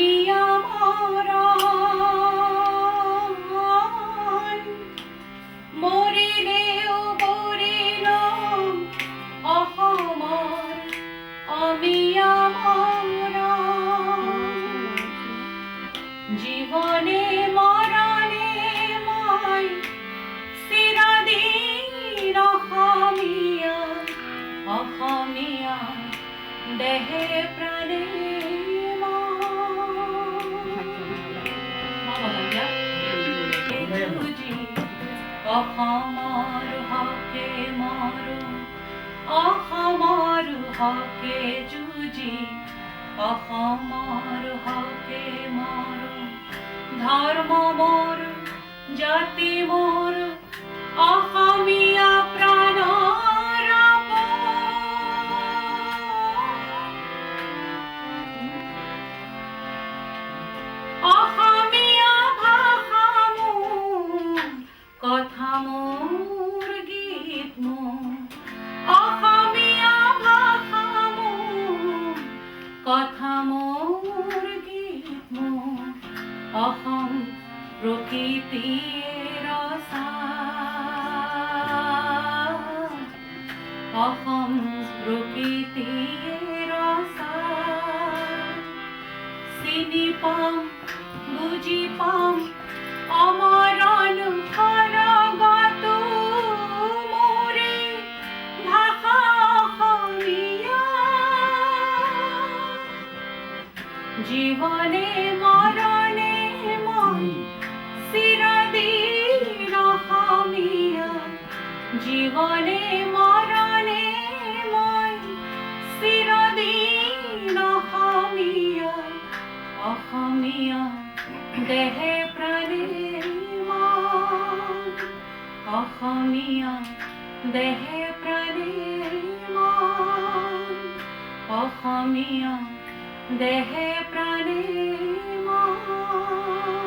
আমি আমারান মরিলেও বরিলাম অহমর আমি আমারান জীবনে মরণে মই চিরদিন অহমিয়া অহমিয়া দেহে প্রাণে অহমর হকে মরো অহমর হকে যুজি অহমর হকে মরো ধর্ম মোর জাতি মোর অহমিয়া প্রাণ অহমিয়া ভাষা মোর কথা মোর গীত মোর অহমিয়া ভাষা মোর কথা মোর গীত মোর অসম প্ৰকৃতিৰ সাৰ অসম প্ৰকৃতিৰ সাৰ চিনি পাম বুজি পাম অমৰণ সৰগত মোৰে ভাষা অসমীয়া জীবনে মরণে মই চিরদিন অসমীয়া জীবনে মরণে মই চিরদিন অসমীয়া অসমীয়া দেহে প্রাণে মান অসমীয়া দেহে প্রাণে মান অসমীয়া দেহে প্রাণে মান